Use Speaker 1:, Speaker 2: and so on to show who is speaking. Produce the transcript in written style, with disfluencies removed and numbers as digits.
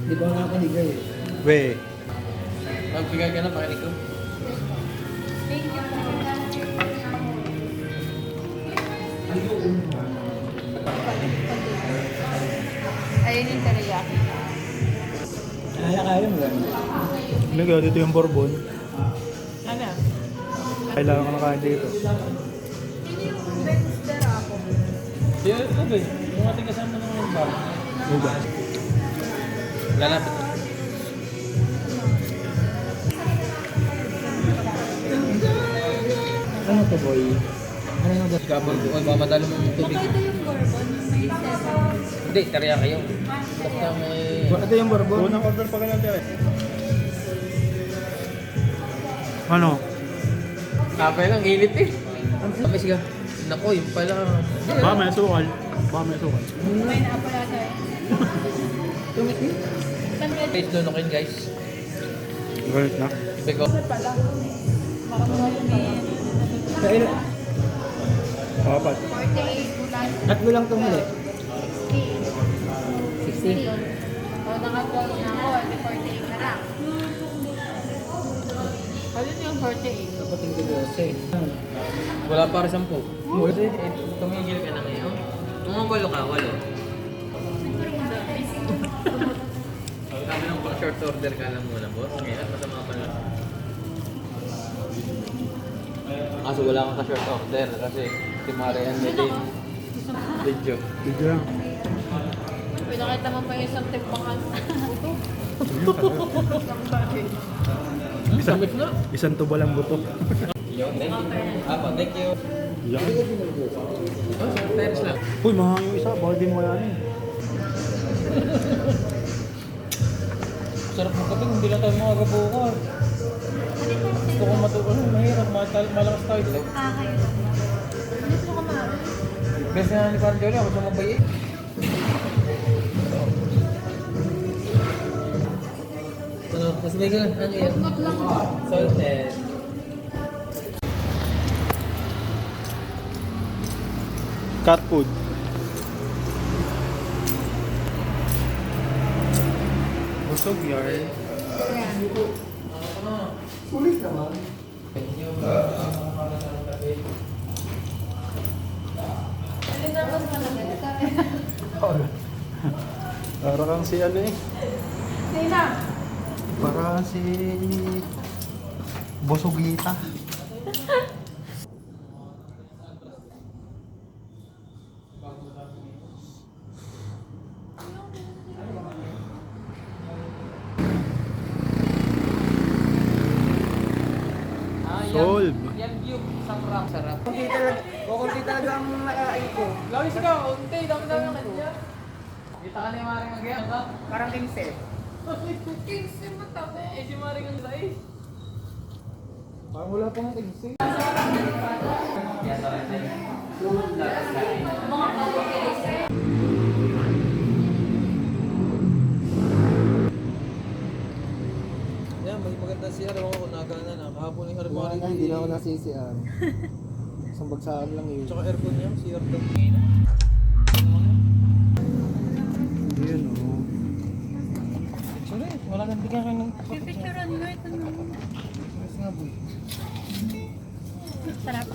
Speaker 1: Di ba nakakaliga eh?
Speaker 2: We.
Speaker 3: Magbigay ka na, pakinig ko.
Speaker 4: Thank you po. Ayun yung teriyaki.
Speaker 1: Kaya mo lang.
Speaker 2: Nag dito yung Bourbon.
Speaker 4: Ano?
Speaker 2: Kailangan ko nakain dito.
Speaker 4: Yun yung Benster ako.
Speaker 3: Yung ito eh. Yung ating kasama ng bar.
Speaker 2: Uba.
Speaker 3: Lalapit.
Speaker 1: Ano to boy? Ano yung gas?
Speaker 3: Gabon ko. Ay, baka madalo mo yung tubig.
Speaker 4: Baka ito yung bourbon, yung may 7.
Speaker 3: Hindi, tariya kayo. Basta may...
Speaker 1: Ito yung Bourbon?
Speaker 2: Unang order pa ka lang tayo. Ano?
Speaker 3: Kapay lang, init eh. Kapay siya. Nako, yung pala.
Speaker 2: Baka may sukal. Baka may sukal.
Speaker 4: May naapala sa'yo.
Speaker 1: Tumiti?
Speaker 3: Taste lunukin guys.
Speaker 2: Galit na.
Speaker 3: Ibig ko.
Speaker 4: Pala. Baka mga lumihin.
Speaker 1: Sa ilan?
Speaker 2: Apat.
Speaker 4: 48 ulan.
Speaker 1: Tatlo lang itong mali.
Speaker 4: 60. O, naka-12 na ako. May 48 na lang. Alin yung 48?
Speaker 1: Kapating ko 12.
Speaker 3: Wala para 10. Kasi tumigil ka na ngayon. Kung walo ka, walo. Sabi ng pang short order ka lang muna, boss. Ngayon, masama pa lang. Kaso wala kang ka-short order kasi si Marian na din. Video.
Speaker 2: Video lang.
Speaker 4: Pinakita mo pa yung isang timbangan.
Speaker 2: Isang tubo lang buto.
Speaker 3: Yo, thank you. Apa, thank you.
Speaker 2: Yan.
Speaker 3: Oh, terrace lang.
Speaker 2: Uy, mahal yung isa. Baka di mo kaya yun.
Speaker 3: Sarap ng kape, hindi lang tayo mga kabukar. Gusto kong matukol, mahirap, malakas tayo.
Speaker 4: Kakayo. Gusto ko maaari.
Speaker 3: Best na ni Parang Jolly, ako siya mabay eh. Ano, mas may ganun, ano yan?
Speaker 4: Not lang ako.
Speaker 3: Salted.
Speaker 2: Cat food. Busog yar.
Speaker 4: Yan.
Speaker 1: Sulit naman.
Speaker 3: Thank you.
Speaker 4: Alin na mas malaki?
Speaker 2: Para kang si ano eh.
Speaker 4: Sina?
Speaker 2: Para kang si... Bosogita. Solve.
Speaker 3: Yan view, sarap. Sarap.
Speaker 1: Kukunti talaga ang nakain ko.
Speaker 3: Lawis ka, unti, dami-dami ang kanya. Kita ka na yung maring ang gaya, ba?
Speaker 1: Parang 15.
Speaker 4: Kingsi mo tabi.
Speaker 3: Eh, si maring ang lais.
Speaker 1: Parang wala pang tigsi.
Speaker 3: Yan, maganda siya. Ewan ko kung nagana na. Kahapon yung
Speaker 1: Wala
Speaker 3: harmari.
Speaker 1: na, hindi na ako nasisiyan. Isang bagsaan lang yun.
Speaker 3: Tsaka aircon niya, si aircon.
Speaker 2: Yun o.
Speaker 3: Sorry, wala nang bigyan kayo ng...
Speaker 4: Pipicturean mo ito naman.
Speaker 3: Mas nga boy.
Speaker 4: Sarap.